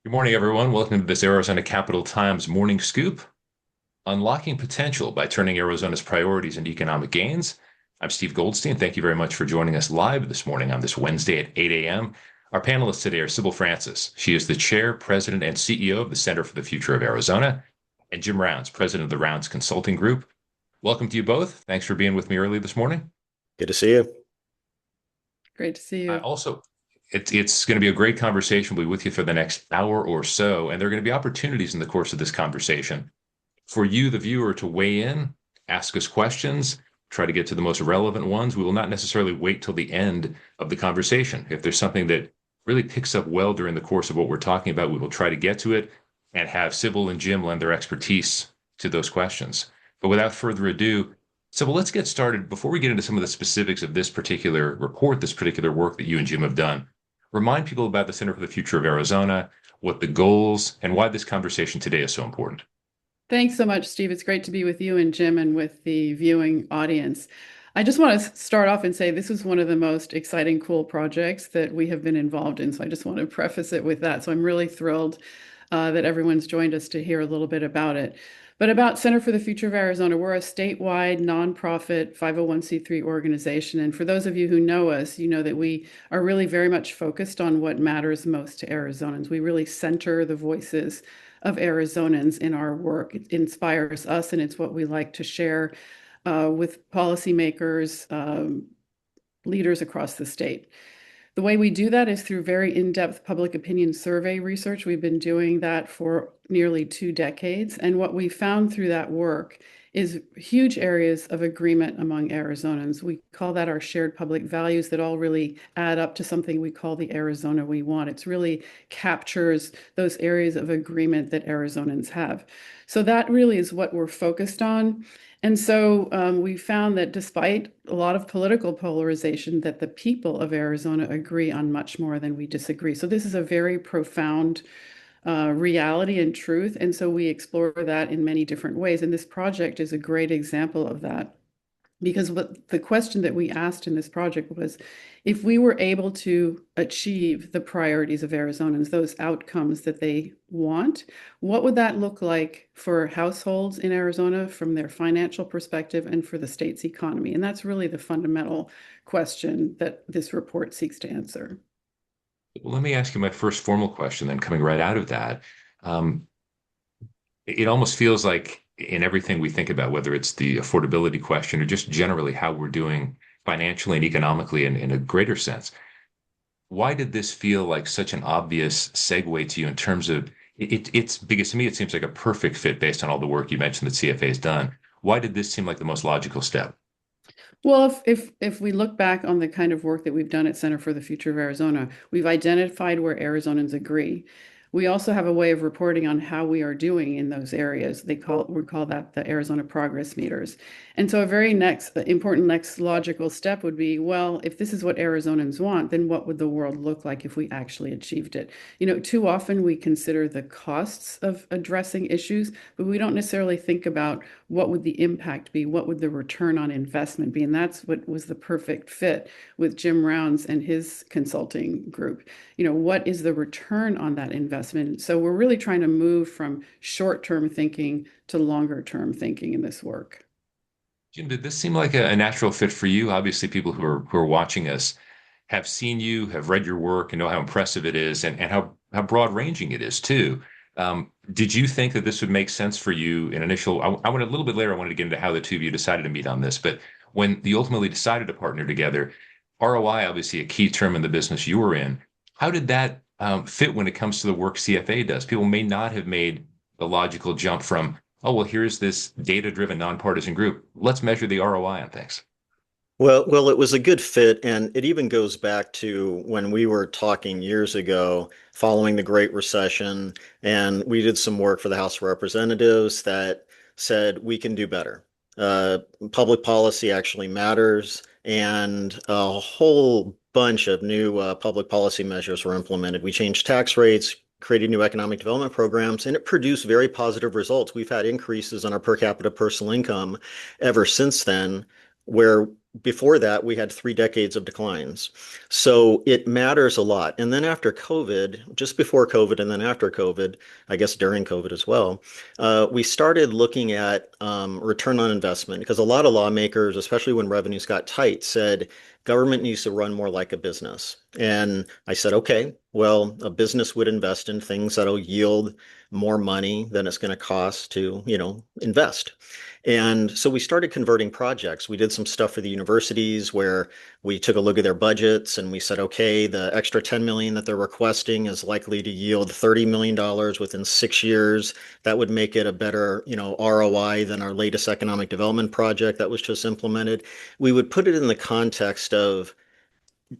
Good morning, everyone. Welcome to this Arizona Capital Times morning scoop, Unlocking Potential by Turning Arizona's Priorities into Economic Gains. I'm Steve Goldstein. Thank you very much for joining us live this morning on this Wednesday at 8 a.m. Our panelists today are Sybil Francis. She is the chair, president, and CEO of the Center for the Future of Arizona, and Jim Rounds, president of the Rounds Consulting Group. Welcome to you both. Thanks for being with me early this morning. Good to see you. Great to see I you. also, it's going to be a great conversation. We'll be with you for the next hour or so, and there are going to be opportunities in the course of this conversation for you, the viewer, to weigh in, ask us questions, try to get to the most relevant ones. We will not necessarily wait till the end of the conversation. If there's something that really picks up well during the course of what we're talking about, we will try to get to it and have Sybil and Jim lend their expertise to those questions. But without further ado, Sybil, let's get started. Before we get into some of the specifics of this particular report, this particular work that you and Jim have done, remind people about the Center for the Future of Arizona, what the goals, and why this conversation today is so important. Thanks so much, Steve. It's great to be with you and Jim and with the viewing audience. I just want to start off and say this is one of the most exciting, cool projects that we have been involved in. So I just want to preface it with that. So I'm really thrilled that everyone's joined us to hear a little bit about it. But about Center for the Future of Arizona, we're a statewide nonprofit 501c3 organization. And for those of you who know us, you know that we are really very much focused on what matters most to Arizonans. We really center the voices of Arizonans in our work. It inspires us, and it's what we like to share with policymakers, leaders across the state. The way we do that is through very in-depth public opinion survey research. We've been doing that for nearly 2 decades. And what we found through that work is huge areas of agreement among Arizonans. We call that our shared public values that all really add up to something we call the Arizona we want. It's really captures those areas of agreement that Arizonans have. So that really is what we're focused on. And so we found that despite a lot of political polarization, that the people of Arizona agree on much more than we disagree. So this is a very profound reality and truth. And so we explore that in many different ways. And this project is a great example of that. Because what the question that we asked in this project was, if we were able to achieve the priorities of Arizonans, those outcomes that they want, what would that look like for households in Arizona from their financial perspective and for the state's economy? And that's really the fundamental question that this report seeks to answer. Well, let me ask you my first formal question, then coming right out of that. Um, it almost feels like in everything we think about, whether it's the affordability question or just generally how we're doing financially and economically in a greater sense, why did this feel like such an obvious segue to you in terms of it's because to me it seems like a perfect fit based on all the work you mentioned that CFA has done. Why did this seem like the most logical step? Well, if we look back on the kind of work that we've done at Center for the Future of Arizona, we've identified where Arizonans agree. We also have a way of reporting on how we are doing in those areas. We call that the Arizona Progress Meters. And so a very next important next logical step would be, well, if this is what Arizonans want, then what would the world look like if we actually achieved it? You know, too often we consider the costs of addressing issues, but we don't necessarily think about what would the impact be? What would the return on investment be? And that's what was the perfect fit with Jim Rounds and his consulting group. You know, what is the return on that investment? So we're really trying to move from short-term thinking to longer-term thinking in this work. Jim, did this seem like a natural fit for you? Obviously, people who are watching us have seen you, have read your work, and know how impressive it is, and how broad ranging it is too. Did you think that this would make sense for you in initial? I went a little bit later. I wanted to get into how the two of you decided to meet on this, but when you ultimately decided to partner together, ROI obviously a key term in the business you were in. How did that fit when it comes to the work CFA does? People may not have made the logical jump from, oh, well, here's this data-driven nonpartisan group. Let's measure the ROI on things. Well, it was a good fit, and it even goes back to when we were talking years ago, following the Great Recession, and we did some work for the House of Representatives that said we can do better. Uh, Public policy actually matters, and a whole bunch of new public policy measures were implemented. We changed tax rates, created new economic development programs, and it produced very positive results. We've had increases on our per capita personal income ever since then, where before that, we had 3 decades of declines. So it matters a lot. And then after COVID, just before COVID and then after COVID, I guess during COVID as well, we started looking at return on investment because a lot of lawmakers, especially when revenues got tight, said government needs to run more like a business. And I said, okay, well, a business would invest in things that'll yield more money than it's going to cost to, invest. And so we started converting projects. We did some stuff for the universities where we took a look at their budgets and we said, okay, the extra 10 million that they're requesting is likely to yield $30 million within 6 years. That would make it a better, ROI than our latest economic development project that was just implemented. We would put it in the context of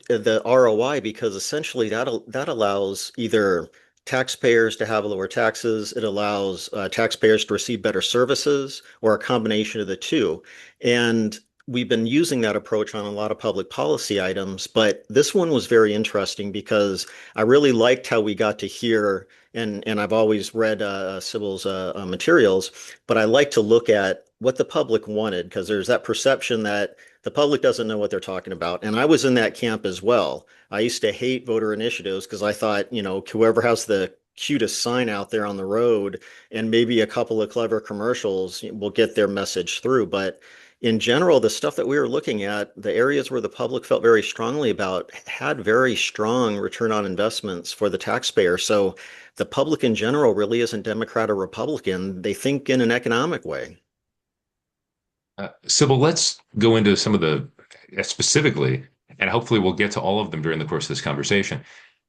the ROI because essentially that allows either taxpayers to have lower taxes, it allows taxpayers to receive better services, or a combination of the two. And we've been using that approach on a lot of public policy items, but this one was very interesting because I really liked how we got to hear, and I've always read Sybil's materials, but I like to look at what the public wanted because there's that perception that the public doesn't know what they're talking about. And I was in that camp as well. I used to hate voter initiatives because I thought, whoever has the cutest sign out there on the road and maybe a couple of clever commercials will get their message through. But in general, the stuff that we were looking at, the areas where the public felt very strongly about had very strong return on investments for the taxpayer. So the public in general really isn't Democrat or Republican. They think in an economic way. Sybil, let's go into some of the specifically, and hopefully we'll get to all of them during the course of this conversation.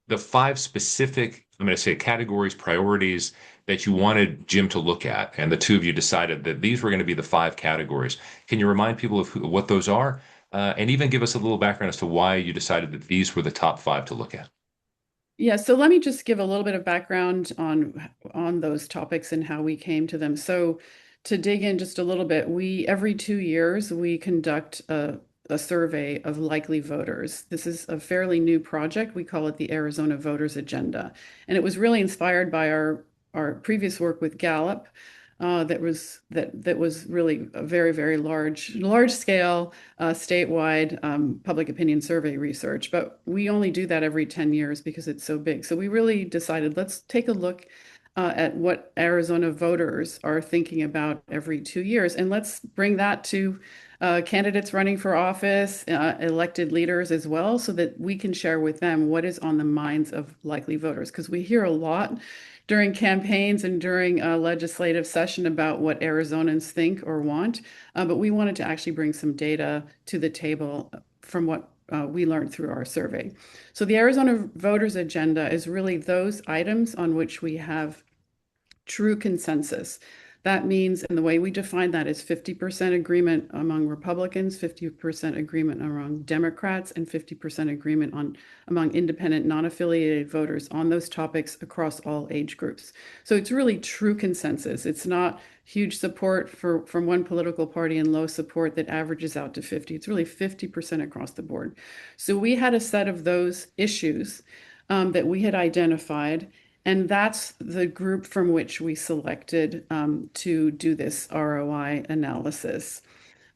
The five specific, I'm going to say categories, priorities that you wanted Jim to look at, and the two of you decided that these were going to be the five categories. Can you remind people of what those are, and even give us a little background as to why you decided that these were the top five to look at? Yeah, so let me just give a little bit of background on those topics and how we came to them. So to dig in just a little bit, we every 2 years we conduct a survey of likely voters. This is a fairly new project. We call it the Arizona Voters Agenda. And it was really inspired by our previous work with Gallup. That was really a very, very large scale statewide public opinion survey research. But we only do that every 10 years because it's so big. So we really decided let's take a look at what Arizona voters are thinking about every 2 years, and let's bring that to candidates running for office, elected leaders as well, so that we can share with them what is on the minds of likely voters. Because we hear a lot during campaigns and during a legislative session about what Arizonans think or want, but we wanted to actually bring some data to the table from what we learned through our survey. So the Arizona Voters Agenda is really those items on which we have true consensus. That means, and the way we define that is 50% agreement among Republicans, 50% agreement among Democrats, and 50% agreement among independent, non-affiliated voters on those topics across all age groups. So it's really true consensus. It's not huge support from one political party and low support that averages out to 50. It's really 50% across the board. So we had a set of those issues that we had identified, and that's the group from which we selected to do this ROI analysis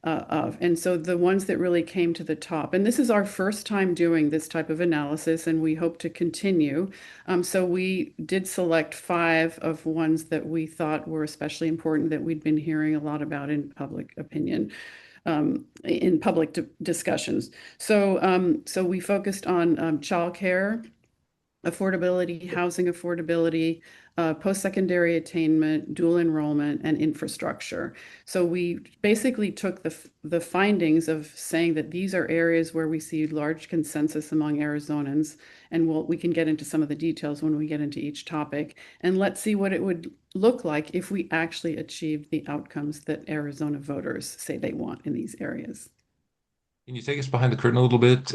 of. And so the ones that really came to the top, and this is our first time doing this type of analysis, and we hope to continue. So we did select 5 of ones that we thought were especially important that we'd been hearing a lot about in public opinion. In public discussions. So we focused on childcare, affordability, housing affordability, post-secondary attainment, dual enrollment, and infrastructure. So we basically took the findings of saying that these are areas where we see large consensus among Arizonans, and we can get into some of the details when we get into each topic. And let's see what it would look like if we actually achieved the outcomes that Arizona voters say they want in these areas. Can you take us behind the curtain a little bit?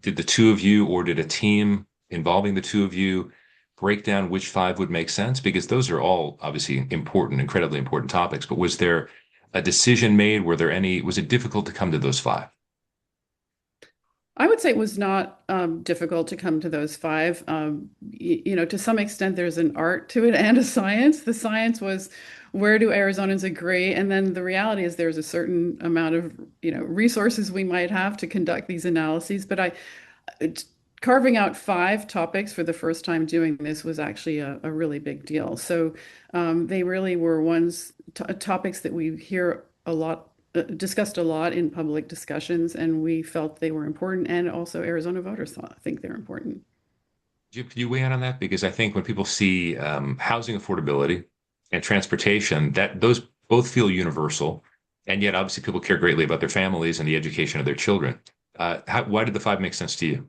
Did the two of you, or did a team involving the two of you, break down which 5 would make sense? Because those are all obviously important, incredibly important topics. But was there a decision made? Was it difficult to come to those 5? I would say it was not difficult to come to those five. To some extent, there's an art to it and a science. The science was where do Arizonans agree? And then the reality is there's a certain amount of, resources we might have to conduct these analyses. But carving out five topics for the first time doing this was actually a really big deal. So they really were topics that we hear a lot discussed a lot in public discussions, and we felt they were important, and also Arizona voters think they're important. Could you weigh in on that? Because I think when people see housing affordability and transportation, that those both feel universal, and yet obviously people care greatly about their families and the education of their children. Why did the five make sense to you?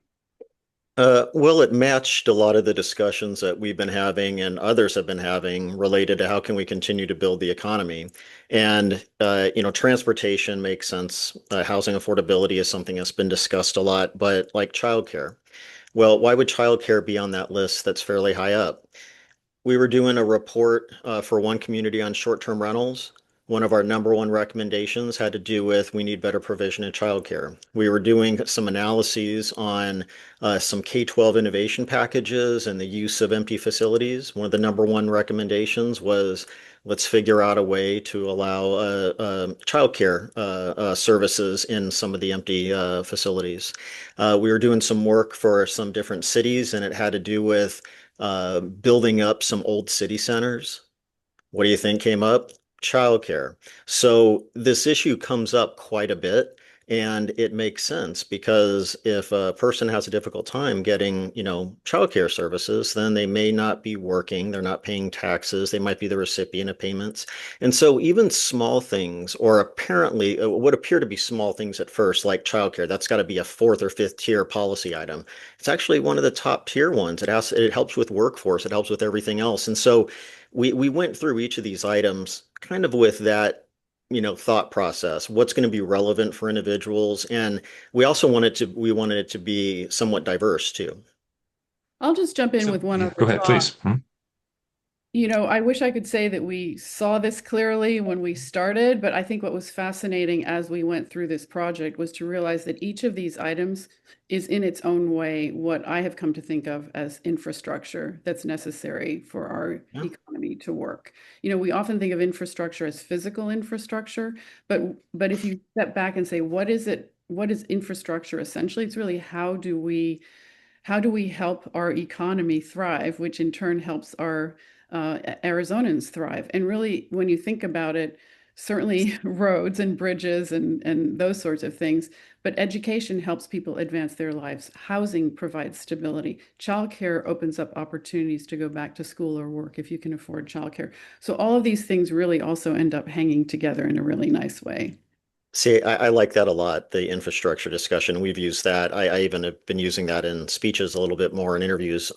Well, it matched a lot of the discussions that we've been having and others have been having related to how can we continue to build the economy. And, transportation makes sense. Housing affordability is something that's been discussed a lot, but like childcare. Well, why would childcare be on that list that's fairly high up? We were doing a report for one community on short-term rentals. One of our number one recommendations had to do with we need better provision of childcare. We were doing some analyses on some K-12 innovation packages and the use of empty facilities. One of the number one recommendations was let's figure out a way to allow childcare services in some of the empty facilities. We were doing some work for some different cities, and it had to do with building up some old city centers. What do you think came up? Childcare. So this issue comes up quite a bit, and it makes sense because if a person has a difficult time getting, childcare services, then they may not be working, they're not paying taxes, they might be the recipient of payments. And so even small things, or apparently what appear to be small things at first, like childcare, that's got to be a fourth or fifth tier policy item. It's actually one of the top tier ones. It helps with workforce, it helps with everything else. And so we went through each of these items kind of with that, thought process. What's going to be relevant for individuals, and we wanted it to be somewhat diverse too. I'll just jump in So, with one go other ahead, thought. please. Hmm? I wish I could say that we saw this clearly when we started, but I think what was fascinating as we went through this project was to realize that each of these items is in its own way what I have come to think of as infrastructure that's necessary for our Yeah. economy to work. We often think of infrastructure as physical infrastructure, but if you step back and say, what is it? What is infrastructure essentially? It's really how do we help our economy thrive, which in turn helps our Arizonans thrive. And really, when you think about it, certainly roads and bridges and those sorts of things, but education helps people advance their lives. Housing provides stability. Childcare opens up opportunities to go back to school or work if you can afford childcare. So all of these things really also end up hanging together in a really nice way. See, I like that a lot, the infrastructure discussion. We've used that. I even have been using that in speeches a little bit more in interviews,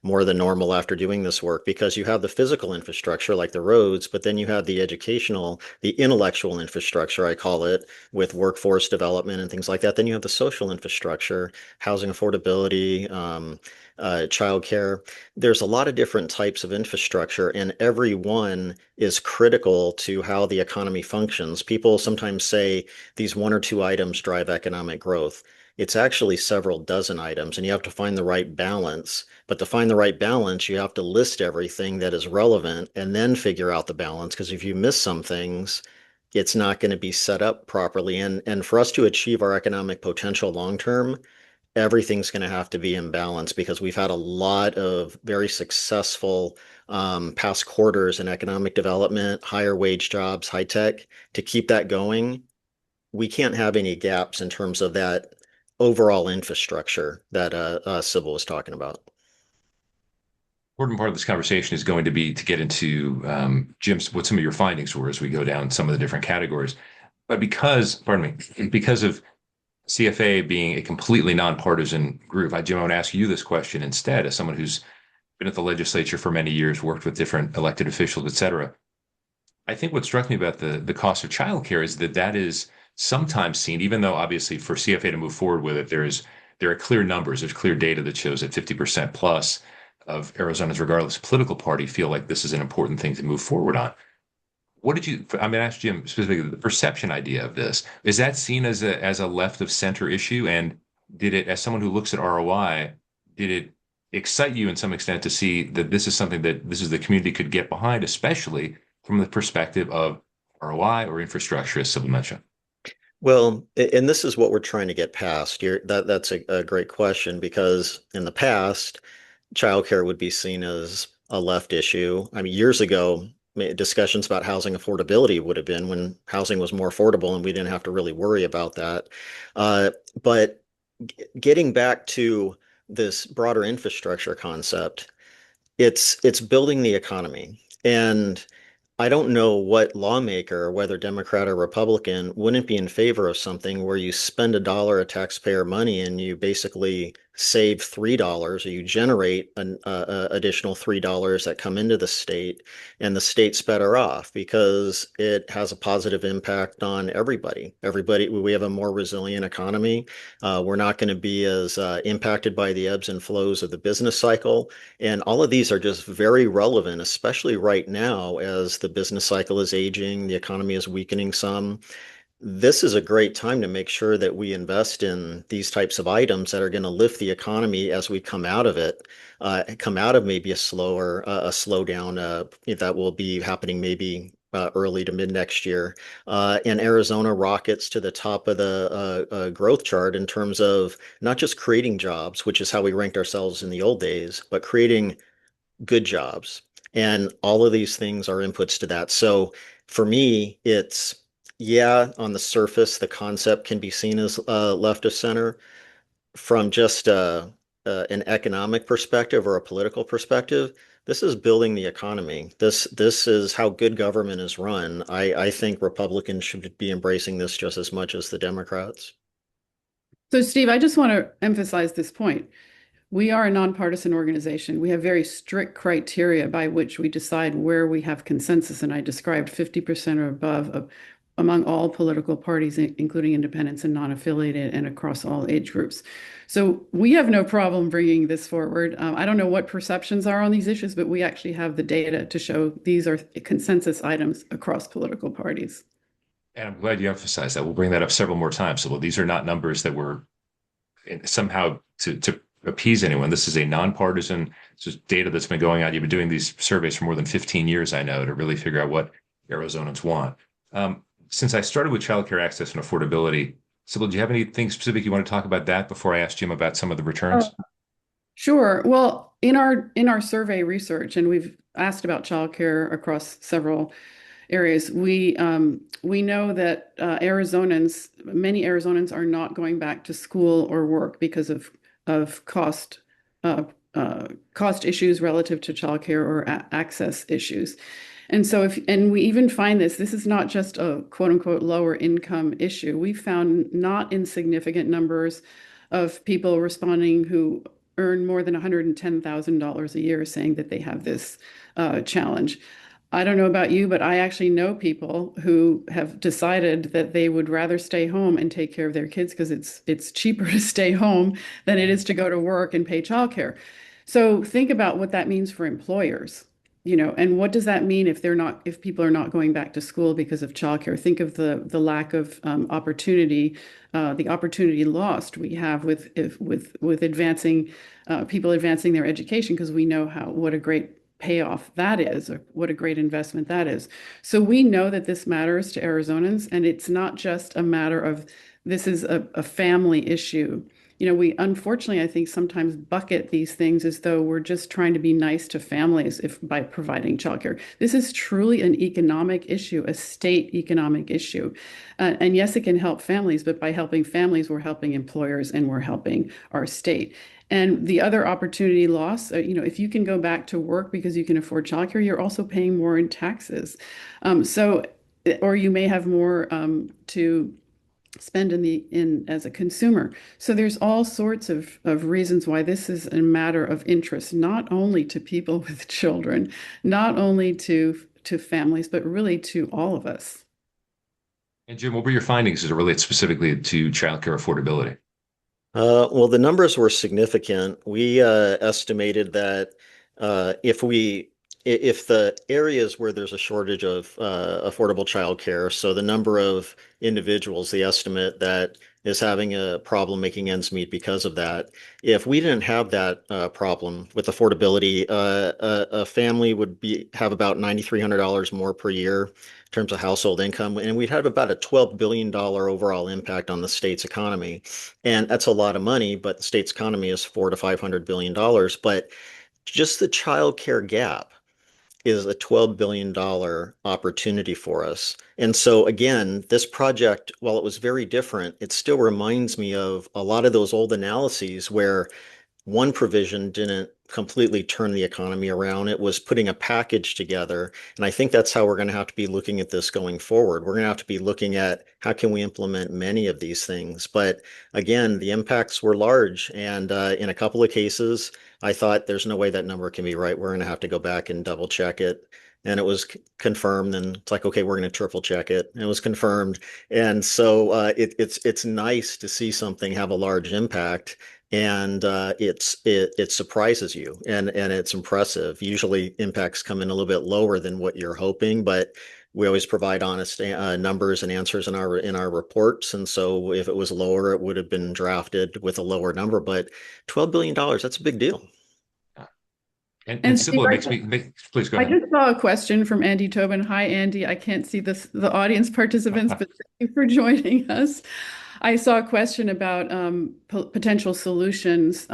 more than normal after doing this work, because you have the physical infrastructure like the roads, but then you have the educational, the intellectual infrastructure, I call it, with workforce development and things like that. Then you have the social infrastructure, housing affordability, childcare. There's a lot of different types of infrastructure, and every one is critical to how the economy functions. People sometimes say these one or two items drive economic growth. It's actually several dozen items, and you have to find the right balance. But to find the right balance, you have to list everything that is relevant and then figure out the balance. Because if you miss some things, it's not going to be set up properly. And for us to achieve our economic potential long term, everything's going to have to be in balance because we've had a lot of very successful past quarters in economic development, higher wage jobs, high tech. To keep that going, we can't have any gaps in terms of that overall infrastructure that Sybil was talking about. Important part of this conversation is going to be to get into Jim's what some of your findings were as we go down some of the different categories. But pardon me, because of CFA being a completely nonpartisan group, Jim, I want to ask you this question instead, as someone who's been at the legislature for many years, worked with different elected officials, et cetera. I think what struck me about the cost of childcare is that is sometimes seen, even though obviously for CFA to move forward with it, there are clear numbers, there's clear data that shows that 50% plus of Arizona's, regardless of political party, feel like this is an important thing to move forward on. What did you, I mean, ask Jim specifically the perception idea of this. Is that seen as a left of center issue? And did it, as someone who looks at ROI, did it excite you in some extent to see that this is something that this is the community could get behind, especially from the perspective of ROI or infrastructure, as Sybil mentioned? Well, and this is what we're trying to get past. That's a great question because in the past, childcare would be seen as a left issue. I mean, years ago, discussions about housing affordability would have been when housing was more affordable and we didn't have to really worry about that. Uh, but getting back to this broader infrastructure concept, it's building the economy. And I don't know what lawmaker, whether Democrat or Republican, wouldn't be in favor of something where you spend $1 of taxpayer money and you basically save $3 or you generate an additional $3 that come into the state and the state's better off because it has a positive impact on everybody. Everybody, we have a more resilient economy. We're not going to be as impacted by the ebbs and flows of the business cycle. And all of these are just very relevant, especially right now as the business cycle is aging, the economy is weakening some. This is a great time to make sure that we invest in these types of items that are going to lift the economy as we come out of it, come out of maybe a slowdown that will be happening maybe early to mid next year. And Arizona rockets to the top of the growth chart in terms of not just creating jobs, which is how we ranked ourselves in the old days, but creating good jobs. And all of these things are inputs to that. So for me, it's, yeah, on the surface, the concept can be seen as left of center. From just an economic perspective or a political perspective, this is building the economy. This is how good government is run. I think Republicans should be embracing this just as much as the Democrats. So, Steve, I just want to emphasize this point. We are a nonpartisan organization. We have very strict criteria by which we decide where we have consensus. And I described 50% or above among all political parties, including independents and non-affiliated and across all age groups. So we have no problem bringing this forward. I don't know what perceptions are on these issues, but we actually have the data to show these are consensus items across political parties. And I'm glad you emphasized that. We'll bring that up several more times. So, well, these are not numbers that were somehow to appease anyone. This is a nonpartisan, it's just data that's been going on. You've been doing these surveys for more than 15 years, I know, to really figure out what Arizonans want. Since I started with childcare access and affordability, Sybil, do you have anything specific you want to talk about that before I ask Jim about some of the returns? Sure. Well, in our survey research, and we've asked about childcare across several areas, we know that many Arizonans are not going back to school or work because of uh, cost issues relative to childcare or access issues. And so and we even find this is not just a quote unquote lower income issue. We found not insignificant numbers of people responding who earn more than $110,000 a year saying that they have this challenge. I don't know about you, but I actually know people who have decided that they would rather stay home and take care of their kids because it's cheaper to stay home than it is to go to work and pay childcare. So think about what that means for employers, and what does that mean if people are not going back to school because of childcare? Think of the lack of opportunity, the opportunity lost we have with advancing people advancing their education because we know what a great payoff that is, or what a great investment that is. So we know that this matters to Arizonans, and it's not just a matter of this is a family issue. We unfortunately, I think, sometimes bucket these things as though we're just trying to be nice to families by providing childcare. This is truly an economic issue, a state economic issue. And yes, it can help families, but by helping families, we're helping employers and we're helping our state. And the other opportunity loss, if you can go back to work because you can afford childcare, you're also paying more in taxes. Or you may have more to spend as a consumer. So there's all sorts of reasons why this is a matter of interest, not only to people with children, not only to families, but really to all of us. And Jim, what were your findings as it relates specifically to childcare affordability? Well, the numbers were significant. We estimated that if the areas where there's a shortage of affordable childcare, so the number of individuals, the estimate that is having a problem making ends meet because of that. If we didn't have that problem with affordability, a family would have about $9,300 more per year in terms of household income, and we'd have about a $12 billion overall impact on the state's economy. And that's a lot of money, but the state's economy is $400 to $500 billion. But just the child care gap is a $12 billion opportunity for us. And so again, this project, while it was very different, it still reminds me of a lot of those old analyses where one provision didn't completely turn the economy around. It was putting a package together. And I think that's how we're going to have to be looking at this going forward. We're going to have to be looking at how can we implement many of these things. But again, the impacts were large. And in a couple of cases, I thought there's no way that number can be right. We're going to have to go back and double check it. And it was confirmed. And it's like, okay, we're going to triple check it. And it was confirmed. And so it's nice to see something have a large impact, and it surprises you, and it's impressive. Usually impacts come in a little bit lower than what you're hoping, but we always provide honest numbers and answers in our reports. And so if it was lower, it would have been drafted with a lower number. But $12 billion, that's a big deal. And And Steve, Sybil, it makes me, please go I ahead. just saw a question from Andy Tobin. Hi, Andy. I can't see the audience participants, but thank you for joining us. I saw a question about potential solutions,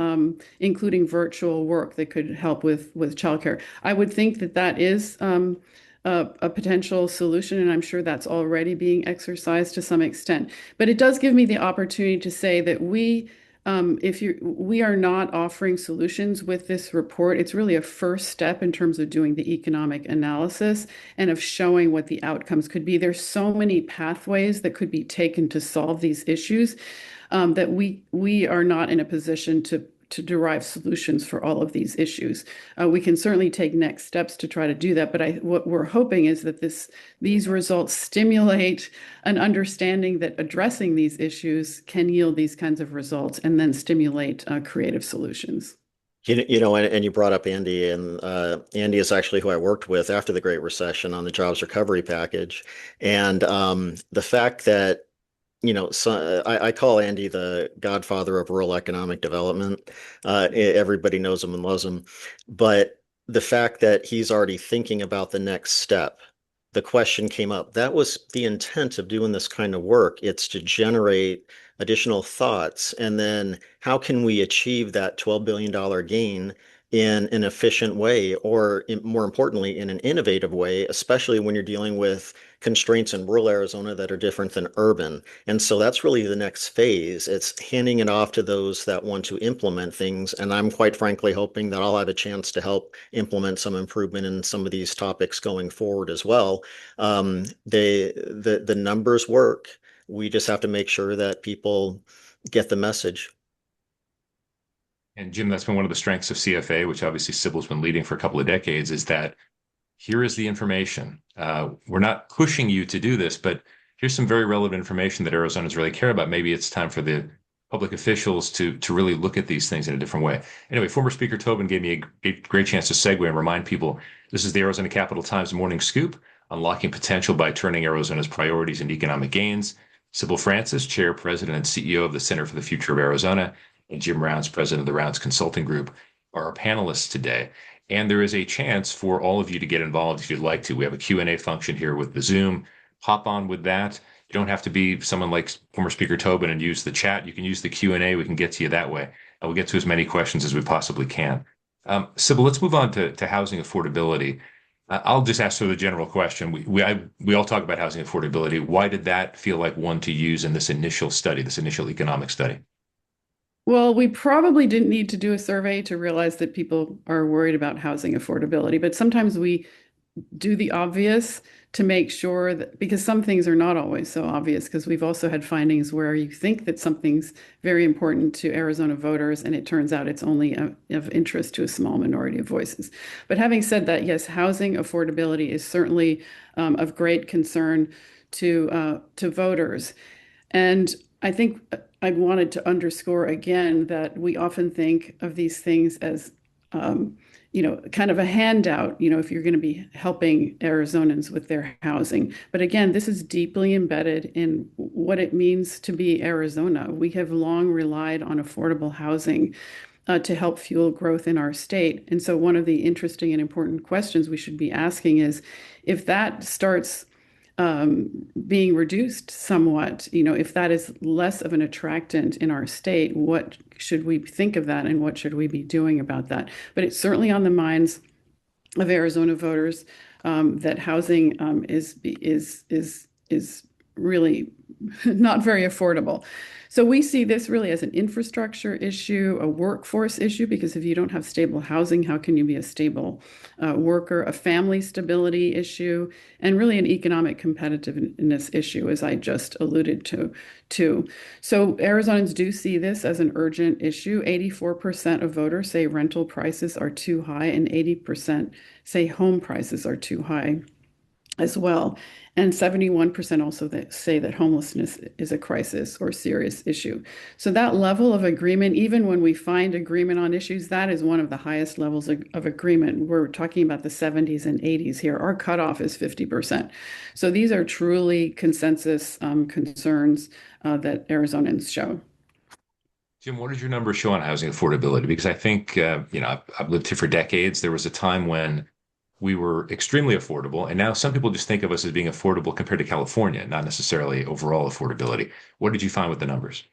including virtual work that could help with childcare. I would think that that is a potential solution, and I'm sure that's already being exercised to some extent. But it does give me the opportunity to say that we are not offering solutions with this report. It's really a first step in terms of doing the economic analysis and of showing what the outcomes could be. There's so many pathways that could be taken to solve these issues that we are not in a position to derive solutions for all of these issues. We can certainly take next steps to try to do that, but what we're hoping is that these results stimulate an understanding that addressing these issues can yield these kinds of results and then stimulate creative solutions. And you brought up Andy, and Andy is actually who I worked with after the Great Recession on the jobs recovery package. And the fact that so I call Andy the godfather of rural economic development. Everybody knows him and loves him. But the fact that he's already thinking about the next step, the question came up. That was the intent of doing this kind of work. It's to generate additional thoughts. And then how can we achieve that $12 billion gain in an efficient way, or more importantly, in an innovative way, especially when you're dealing with constraints in rural Arizona that are different than urban. And so that's really the next phase. It's handing it off to those that want to implement things. And I'm quite frankly hoping that I'll have a chance to help implement some improvement in some of these topics going forward as well. The numbers work. We just have to make sure that people get the message. And Jim, that's been one of the strengths of CFA, which obviously Sybil's been leading for a couple of decades, is that here is the information. We're not pushing you to do this, but here's some very relevant information that Arizonans really care about. Maybe it's time for the public officials to really look at these things in a different way. Anyway, former Speaker Tobin gave me a great chance to segue and remind people this is the Arizona Capital Times Morning Scoop, unlocking potential by turning Arizona's priorities into economic gains. Sybil Francis, Chair, President, and CEO of the Center for the Future of Arizona, and Jim Rounds, President of the Rounds Consulting Group, are our panelists today. And there is a chance for all of you to get involved if you'd like to. We have a Q&A function here with the Zoom. Hop on with that. You don't have to be someone like former Speaker Tobin and use the chat. You can use the Q&A. We can get to you that way. We'll get to as many questions as we possibly can. Sybil, let's move on to housing affordability. I'll just ask the general question. We all talk about housing affordability. Why did that feel like one to use in this initial study, this initial economic study? Well, we probably didn't need to do a survey to realize that people are worried about housing affordability, but sometimes we do the obvious to make sure that, because some things are not always so obvious, because we've also had findings where you think that something's very important to Arizona voters, and it turns out it's only of interest to a small minority of voices. But having said that, yes, housing affordability is certainly of great concern to voters. And I think I wanted to underscore again that we often think of these things as kind of a handout, if you're going to be helping Arizonans with their housing. But again, this is deeply embedded in what it means to be Arizona. We have long relied on affordable housing to help fuel growth in our state. And so, one of the interesting and important questions we should be asking is if that starts being reduced somewhat, if that is less of an attractant in our state, what should we think of that and what should we be doing about that? But it's certainly on the minds of Arizona voters that housing is really not very affordable. So we see this really as an infrastructure issue, a workforce issue, because if you don't have stable housing, how can you be a stable worker, a family stability issue, and really an economic competitiveness issue, as I just alluded to. So Arizonans do see this as an urgent issue. 84% of voters say rental prices are too high, and 80% say home prices are too high as well. And 71% also say that homelessness is a crisis or serious issue. So that level of agreement, even when we find agreement on issues, that is one of the highest levels of agreement. We're talking about the 70s and 80s here. Our cutoff is 50%. So these are truly consensus concerns that Arizonans show. Jim, what does your numbers show on housing affordability? Because I think, I've lived here for decades. There was a time when we were extremely affordable, and now some people just think of us as being affordable compared to California, not necessarily overall affordability. What did you find with the numbers?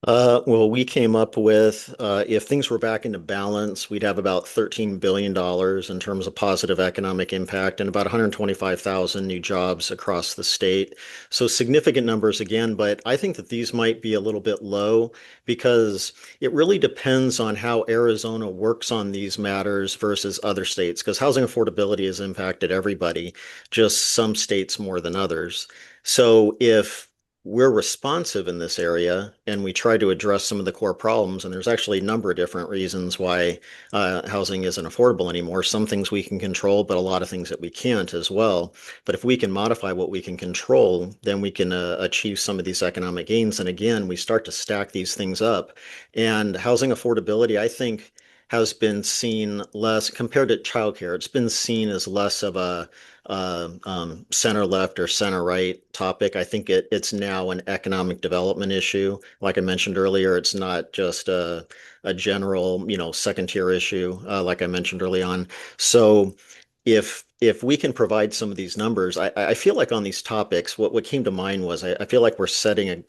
Well, we came up with if things were back into balance, we'd have about $13 billion in terms of positive economic impact and about 125,000 new jobs across the state. So significant numbers again, but I think that these might be a little bit low because it really depends on how Arizona works on these matters versus other states, because housing affordability has impacted everybody, just some states more than others. So if we're responsive in this area and we try to address some of the core problems. And there's actually a number of different reasons why housing isn't affordable anymore. Some things we can control, but a lot of things that we can't as well. But if we can modify what we can control, then we can achieve some of these economic gains. And again, we start to stack these things up. And housing affordability, I think, has been seen less compared to childcare. It's been seen as less of a center left or center right topic. I think it's now an economic development issue. Like I mentioned earlier, it's not just a general, second tier issue, like I mentioned early on. So if we can provide some of these numbers, I feel like on these topics, what came to mind was I feel like we're setting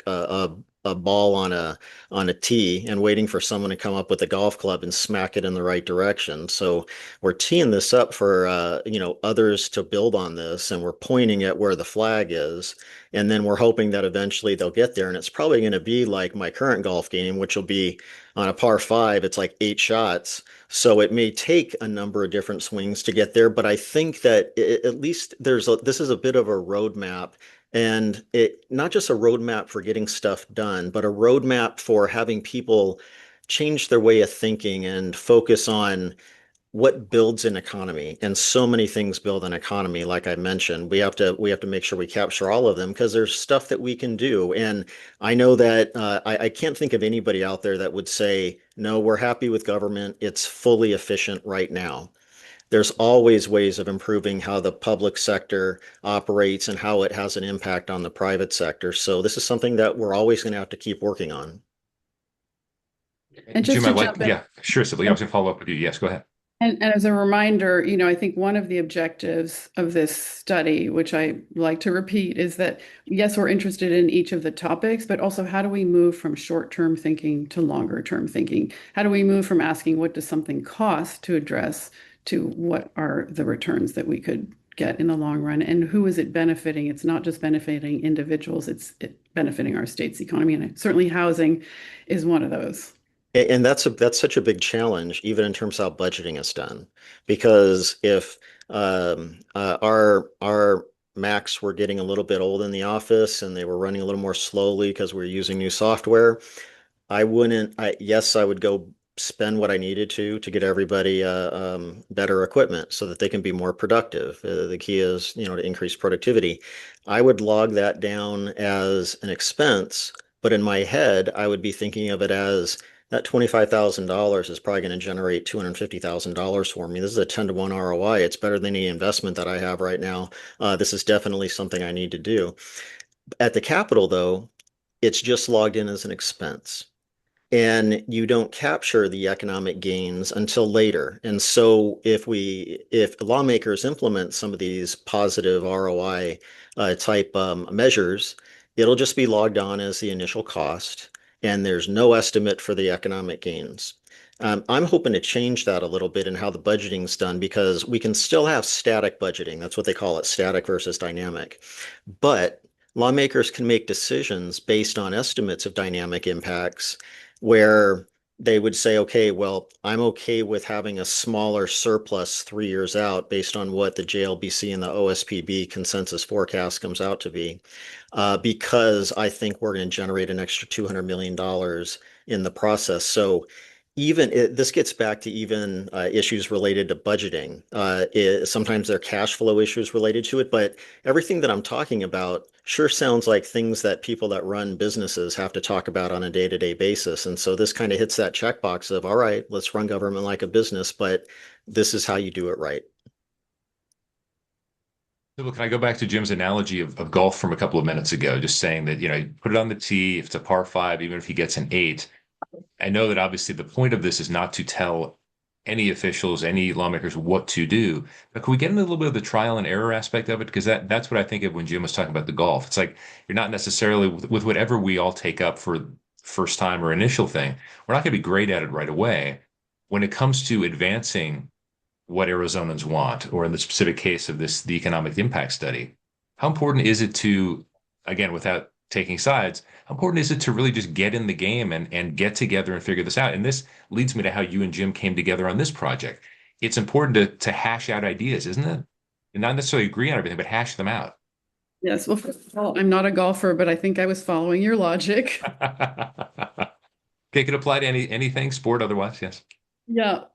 a ball on a tee and waiting for someone to come up with a golf club and smack it in the right direction. So we're teeing this up for others to build on this, and we're pointing at where the flag is, and then we're hoping that eventually they'll get there. And it's probably going to be like my current golf game, which will be on a par five. It's like 8 shots. So it may take a number of different swings to get there, but I think that at least this is a bit of a roadmap, and it not just a roadmap for getting stuff done, but a roadmap for having people change their way of thinking and focus on what builds an economy. And so many things build an economy. Like I mentioned, we have to make sure we capture all of them because there's stuff that we can do. And I know that I can't think of anybody out there that would say, no, we're happy with government. It's fully efficient right now. There's always ways of improving how the public sector operates and how it has an impact on the private sector. So this is something that we're always going to have to keep working on. And just Jim, to jump in, yeah, sure, Sibylle. I was going to follow up with you. Yes, go ahead. and as a reminder, I think one of the objectives of this study, which I like to repeat, is that yes, we're interested in each of the topics, but also how do we move from short-term thinking to longer-term thinking? How do we move from asking what does something cost to address to what are the returns that we could get in the long run, and who is it benefiting? It's not just benefiting individuals, it's benefiting our state's economy, and certainly housing is one of those. And that's such a big challenge, even in terms of how budgeting is done, because if our Macs were getting a little bit old in the office and they were running a little more slowly because we were using new software, yes, I would go spend what I needed to get everybody better equipment so that they can be more productive. The key is, to increase productivity. I would log that down as an expense, but in my head, I would be thinking of it as that $25,000 is probably going to generate $250,000 for me. This is a 10 to 1 ROI. It's better than any investment that I have right now. This is definitely something I need to do. At the Capitol, though, it's just logged in as an expense. And you don't capture the economic gains until later. And so if lawmakers implement some of these positive ROI type measures, it'll just be logged on as the initial cost, and there's no estimate for the economic gains. I'm hoping to change that a little bit in how the budgeting's done because we can still have static budgeting. That's what they call it, static versus dynamic. But lawmakers can make decisions based on estimates of dynamic impacts where they would say, okay, well, I'm okay with having a smaller surplus 3 years out based on what the JLBC and the OSPB consensus forecast comes out to be, because I think we're going to generate an extra $200 million in the process. So this gets back to even issues related to budgeting. Sometimes there are cash flow issues related to it, but everything that I'm talking about sure sounds like things that people that run businesses have to talk about on a day-to-day basis. And so this kind of hits that checkbox of, all right, let's run government like a business, but this is how you do it right. So can I go back to Jim's analogy of golf from a couple of minutes ago, just saying that, you put it on the tee, if it's a par five, even if he gets an eight. I know that obviously the point of this is not to tell any officials, any lawmakers what to do, but can we get into a little bit of the trial and error aspect of it? Because that's what I think of when Jim was talking about the golf. It's like you're not necessarily with whatever we all take up for first time or initial thing, we're not going to be great at it right away. When it comes to advancing what Arizonans want, or in the specific case of the economic impact study, how important is it to, again, without taking sides, how important is it to really just get in the game and get together and figure this out? And this leads me to how you and Jim came together on this project. It's important to hash out ideas, isn't it? And not necessarily agree on everything, but hash them out. Yes, well, first of all, I'm not a golfer, but I think I was following your logic. It could apply to anything, sport, otherwise, yes. Yeah.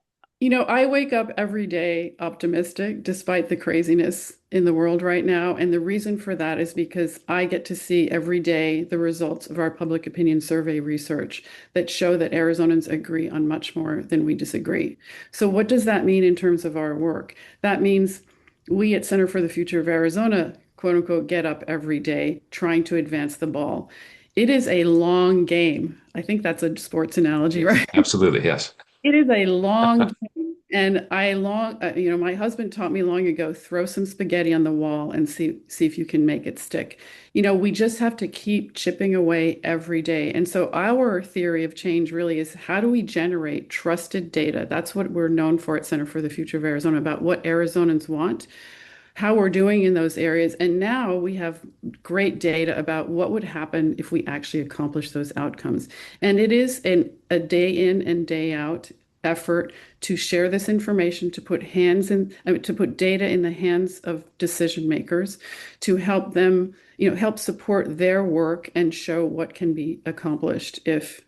I wake up every day optimistic despite the craziness in the world right now. And the reason for that is because I get to see every day the results of our public opinion survey research that show that Arizonans agree on much more than we disagree. So, what does that mean in terms of our work? That means we at Center for the Future of Arizona, quote unquote, get up every day trying to advance the ball. It is a long game. I think that's a sports analogy, Yes, right? absolutely, yes. It is a long game, and my husband taught me long ago, throw some spaghetti on the wall and see if you can make it stick. We just have to keep chipping away every day. And so our theory of change really is how do we generate trusted data? That's what we're known for at Center for the Future of Arizona, about what Arizonans want, how we're doing in those areas. And now we have great data about what would happen if we actually accomplish those outcomes. And it is a day in and day out effort to share this information, to put to put data in the hands of decision makers, to help them, help support their work and show what can be accomplished if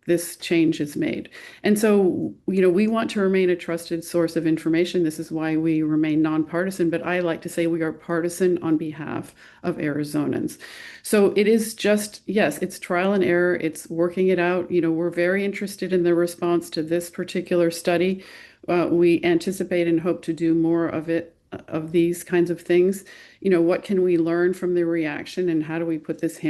this change is made. And so, we want to remain a trusted source of information. This is why we remain nonpartisan, but I like to say we are partisan on behalf of Arizonans. So it is just, yes, it's trial and error. It's working it out. We're very interested in the response to this particular study. We anticipate and hope to do more of these kinds of things. What can we learn from the reaction, and how do we put this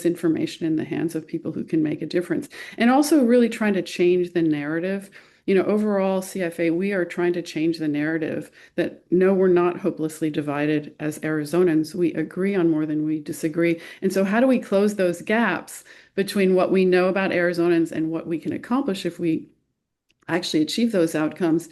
information in the hands of people who can make a difference? And also really trying to change the narrative. Overall, CFA, we are trying to change the narrative that no, we're not hopelessly divided as Arizonans. We agree on more than we disagree. And so how do we close those gaps between what we know about Arizonans and what we can accomplish if we actually achieve those outcomes,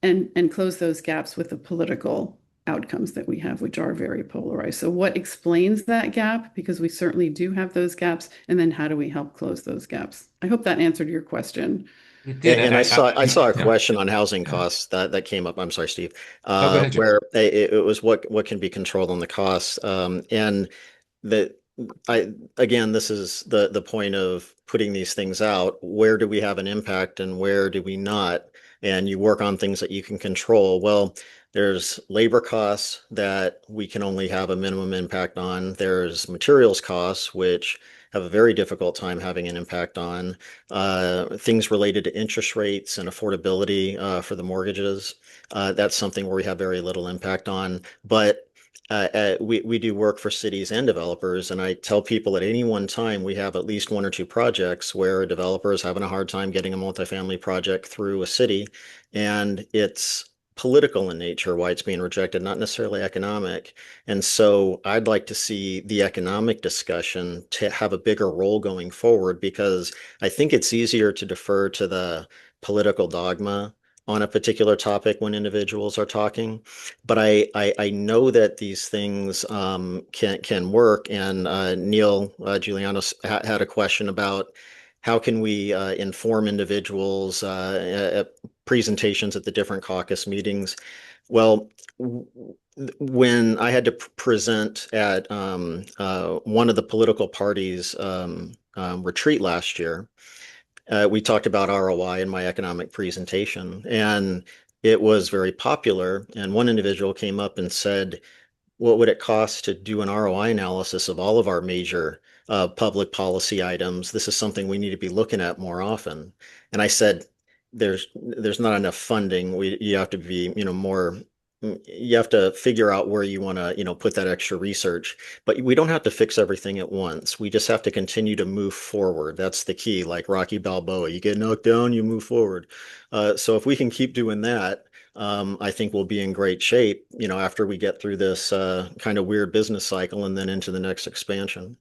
and close those gaps with the political outcomes that we have, which are very polarized. So what explains that gap? Because we certainly do have those gaps. And then how do we help close those gaps? I hope that answered your question. It did. And I saw a Yeah. question on housing Yeah. costs that came up. I'm sorry, Steve. No, go ahead, Jim. Where it was what can be controlled on the costs. And that I again, this is the point of putting these things out. Where do we have an impact and where do we not? And you work on things that you can control. Well, there's labor costs that we can only have a minimum impact on. There's materials costs, which have a very difficult time having an impact on. Things related to interest rates and affordability for the mortgages. That's something where we have very little impact on. But we do work for cities and developers, and I tell people at any one time we have at least one or two projects where a developer is having a hard time getting a multifamily project through a city, and it's political in nature why it's being rejected, not necessarily economic. And so I'd like to see the economic discussion to have a bigger role going forward, because I think it's easier to defer to the political dogma on a particular topic when individuals are talking. But I know that these things can work. And Neil Giuliano had a question about how can we inform individuals at presentations at the different caucus meetings. Well, when I had to present at one of the political parties' retreat last year, we talked about ROI in my economic presentation, and it was very popular. And one individual came up and said, what would it cost to do an ROI analysis of all of our major public policy items? This is something we need to be looking at more often. And I said, there's not enough funding. You have to be, more, you have to figure out where you want to, put that extra research. But we don't have to fix everything at once. We just have to continue to move forward. That's the key, like Rocky Balboa. You get knocked down, you move forward. So if we can keep doing that, I think we'll be in great shape, after we get through this kind of weird business cycle and then into the next expansion.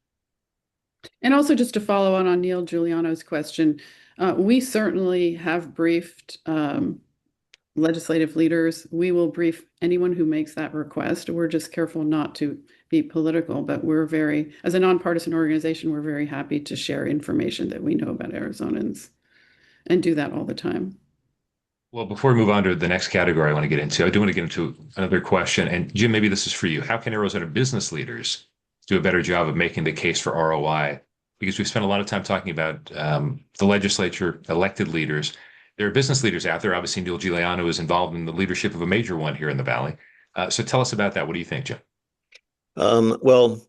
And also, just to follow on Neil Giuliano's question, we certainly have briefed legislative leaders. We will brief anyone who makes that request. We're just careful not to be political, but as a nonpartisan organization, we're very happy to share information that we know about Arizonans and do that all the time. Well, before we move on to the next category I want to get into, I do want to get into another question. And Jim, maybe this is for you. How can Arizona business leaders do a better job of making the case for ROI? Because we've spent a lot of time talking about the legislature, elected leaders. There are business leaders out there. Obviously, Neil Giuliano is involved in the leadership of a major one here in the Valley. So tell us about that. What do you think, Jim? Well,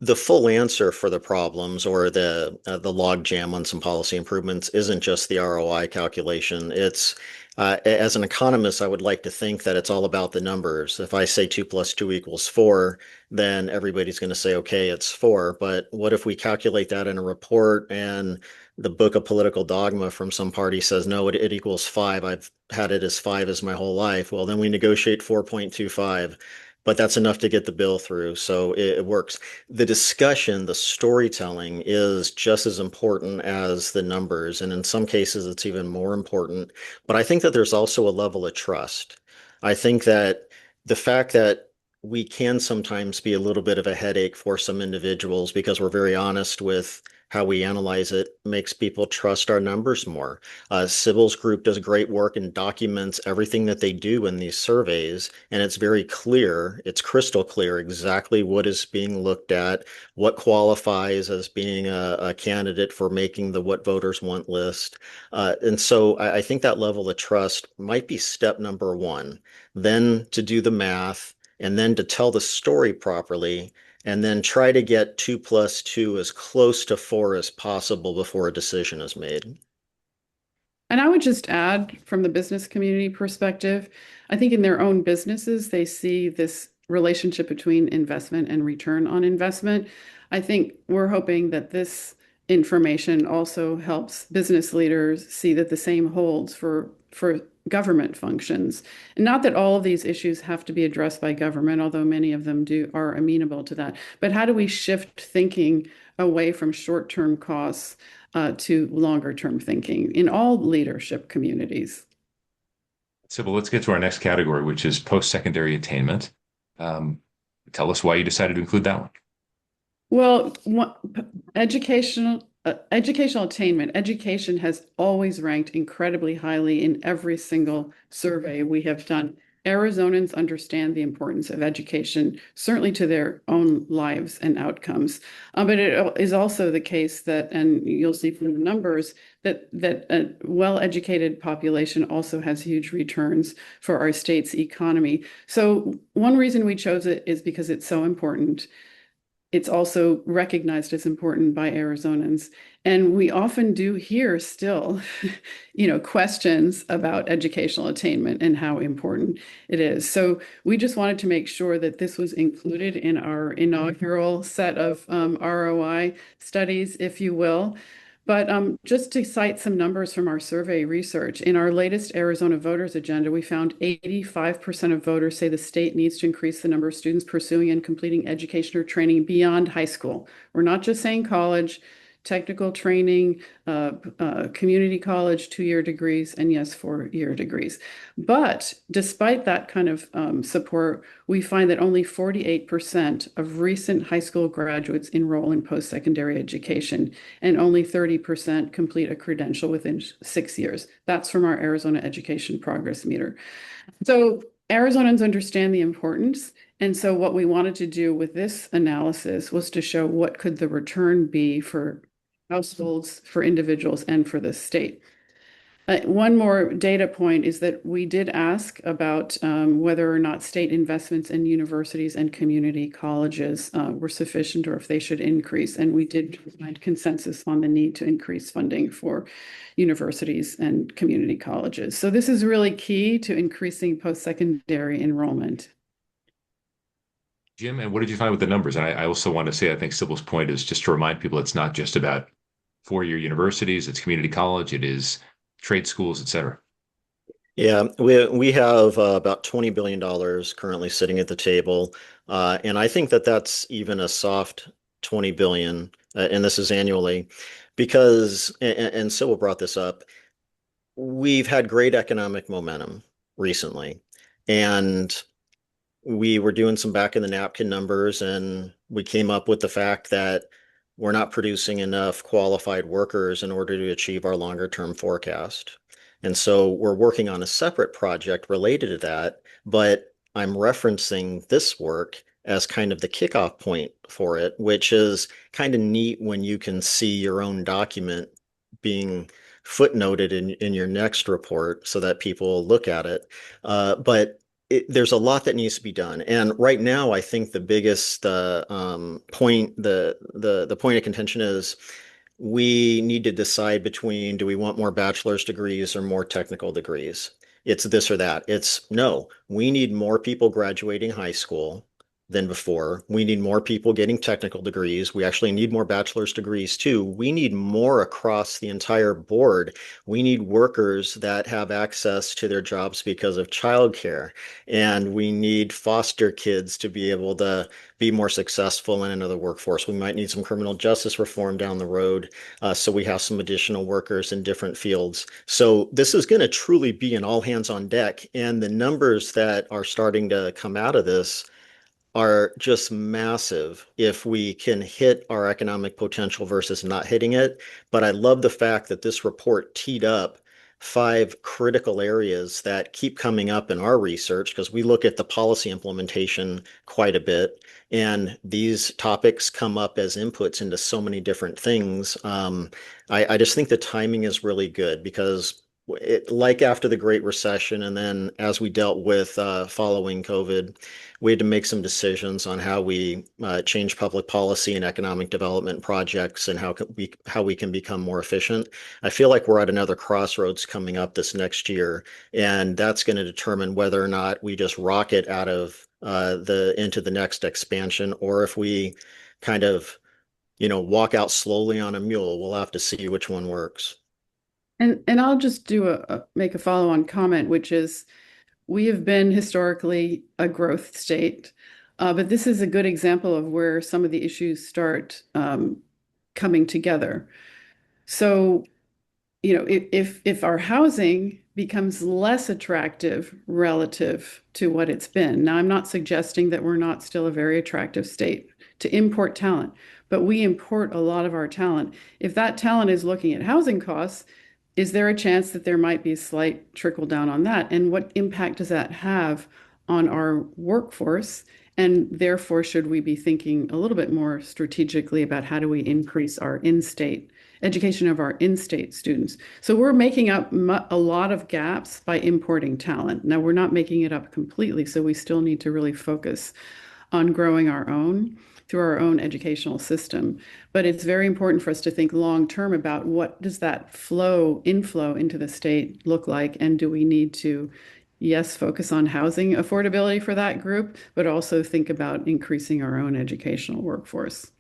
the full answer for the problems or the log jam on some policy improvements isn't just the ROI calculation. It's as an economist, I would like to think that it's all about the numbers. If I say 2 + 2 = 4, then everybody's going to say, okay, it's 4. But what if we calculate that in a report and the book of political dogma from some party says, no, it equals 5. I've had it as 5 as my whole life. Well, then we negotiate 4.25. But that's enough to get the bill through. So it works. The discussion, the storytelling is just as important as the numbers. And in some cases, it's even more important. But I think that there's also a level of trust. I think that the fact that we can sometimes be a little bit of a headache for some individuals because we're very honest with how we analyze it makes people trust our numbers more. Sybil's group does great work and documents everything that they do in these surveys, and it's very clear, it's crystal clear exactly what is being looked at, what qualifies as being a candidate for making the what voters want list. And so I think that level of trust might be step number one. Then to do the math, and then to tell the story properly, and then try to get 2 + 2 as close to 4 as possible before a decision is made. And I would just add, from the business community perspective, I think in their own businesses, they see this relationship between investment and return on investment. I think we're hoping that this information also helps business leaders see that the same holds for government functions. And not that all of these issues have to be addressed by government, although many of them are amenable to that. But how do we shift thinking away from short-term costs to longer-term thinking in all leadership communities? So, let's get to our next category, which is post-secondary attainment. Tell us why you decided to include that one. Well, educational attainment. Education has always ranked incredibly highly in every single survey we have done. Arizonans understand the importance of education, certainly to their own lives and outcomes. But it is also the case that, and you'll see from the numbers, that a well-educated population also has huge returns for our state's economy. So one reason we chose it is because it's so important. it's also recognized as important by Arizonans. And we often do hear still, questions about educational attainment and how important it is. So we just wanted to make sure that this was included in our inaugural set of ROI studies, if you will. But just to cite some numbers from our survey research, in our latest Arizona Voters Agenda, we found 85% of voters say the state needs to increase the number of students pursuing and completing education or training beyond high school. We're not just saying college, technical training, community college, 2-year degrees, and yes, 4-year degrees. But despite that kind of support, we find that only 48% of recent high school graduates enroll in post-secondary education, and only 30% complete a credential within 6 years. That's from our Arizona Education Progress Meter. So Arizonans understand the importance. And so what we wanted to do with this analysis was to show what could the return be for households, for individuals, and for the state. One more data point is that we did ask about whether or not state investments in universities and community colleges were sufficient or if they should increase. And we did find consensus on the need to increase funding for universities and community colleges. So this is really key to increasing post-secondary enrollment. Jim, and what did you find with the numbers? And I also want to say, I think Sybil's point is just to remind people it's not just about 4-year universities, it's community college, it is trade schools, et cetera. Yeah, we have about $20 billion currently sitting at the table. And I think that that's even a soft 20 billion, and this is annually, because, and Sybil brought this up, we've had great economic momentum recently. And we were doing some back of the napkin numbers, and we came up with the fact that we're not producing enough qualified workers in order to achieve our longer term forecast. And so we're working on a separate project related to that, but I'm referencing this work as kind of the kickoff point for it, which is kind of neat when you can see your own document being footnoted in your next report so that people look at it. But there's a lot that needs to be done, and right now, I think the biggest point, the point of contention is we need to decide between, do we want more bachelor's degrees or more technical degrees? It's this or that. It's no, we need more people graduating high school than before. We need more people getting technical degrees. We actually need more bachelor's degrees too. We need more across the entire board. We need workers that have access to their jobs because of childcare. And we need foster kids to be able to be more successful in another workforce. We might need some criminal justice reform down the road, so we have some additional workers in different fields. So this is going to truly be an all hands on deck. And the numbers that are starting to come out of this are just massive if we can hit our economic potential versus not hitting it. But I love the fact that this report teed up 5 critical areas that keep coming up in our research, because we look at the policy implementation quite a bit. And these topics come up as inputs into so many different things. I just think the timing is really good because like after the Great Recession, and then as we dealt with following COVID, we had to make some decisions on how we change public policy and economic development projects and how we can become more efficient. I feel like we're at another crossroads coming up this next year, and that's going to determine whether or not we just rocket out of into the next expansion, or if we kind of, walk out slowly on a mule. We'll have to see which one works. And I'll just make a follow-on comment, which is we have been historically a growth state, but this is a good example of where some of the issues start coming together. So, if our housing becomes less attractive relative to what it's been, now I'm not suggesting that we're not still a very attractive state to import talent, but we import a lot of our talent. If that talent is looking at housing costs, is there a chance that there might be a slight trickle down on that? And what impact does that have on our workforce? And therefore, should we be thinking a little bit more strategically about how do we increase our in-state education of our in-state students? So we're making up a lot of gaps by importing talent. Now, we're not making it up completely, so we still need to really focus on growing our own. through our own educational system. But it's very important for us to think long term about what does that inflow into the state look like, and do we need to, yes, focus on housing affordability for that group, but also think about increasing our own educational workforce.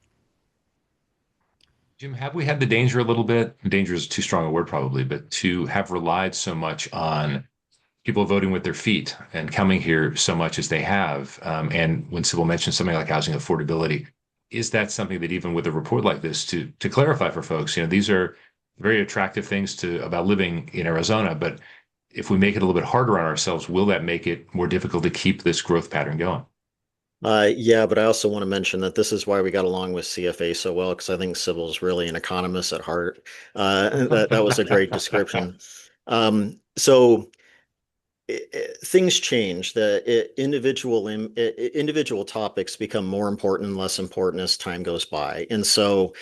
Jim, have we had the danger a little bit? Danger is too strong a word, probably, but to have relied so much on people voting with their feet and coming here so much as they have. And when Sybil mentioned something like housing affordability, is that something that even with a report like this to clarify for folks, these are very attractive things about living in Arizona, but if we make it a little bit harder on ourselves, will that make it more difficult to keep this growth pattern going? Yeah, but I also want to mention that this is why we got along with CFA so well, because I think Sybil's really an economist at heart. That was a great description. So things change. The individual topics become more important and less important as time goes by. And so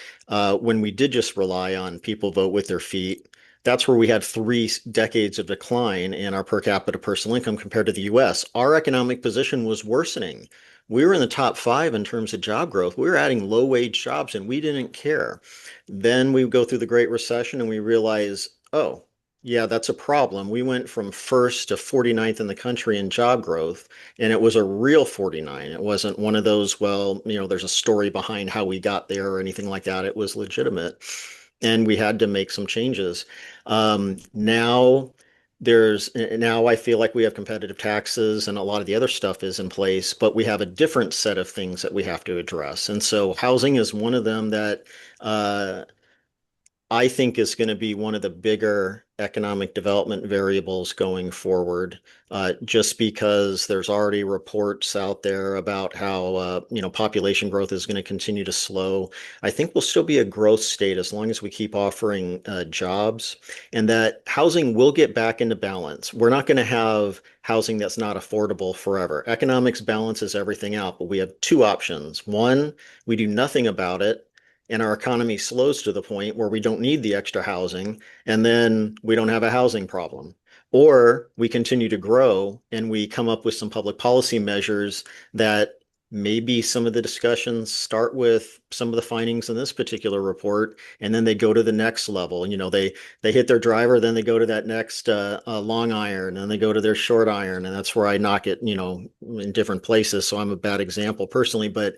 when we did just rely on people vote with their feet, that's where we had 3 decades of decline in our per capita personal income compared to the US. Our economic position was worsening. We were in the top 5 in terms of job growth. We were adding low wage jobs and we didn't care. Then we go through the Great Recession and we realize, oh, yeah, that's a problem. We went from first to 49th in the country in job growth, and it was a real 49. It wasn't one of those, well, there's a story behind how we got there or anything like that. It was legitimate. And we had to make some changes. Now I feel like we have competitive taxes and a lot of the other stuff is in place, but we have a different set of things that we have to address. And so housing is one of them that I think is going to be one of the bigger economic development variables going forward, just because there's already reports out there about how population growth is going to continue to slow. I think we'll still be a growth state as long as we keep offering jobs, and that housing will get back into balance. We're not going to have housing that's not affordable forever. Economics balances everything out, but we have 2 options. One, we do nothing about it and our economy slows to the point where we don't need the extra housing, and then we don't have a housing problem. Or we continue to grow and we come up with some public policy measures that maybe some of the discussions start with some of the findings in this particular report, and then they go to the next level. They hit their driver, then they go to that next long iron, and they go to their short iron, and that's where I knock it, in different places. So I'm a bad example personally, but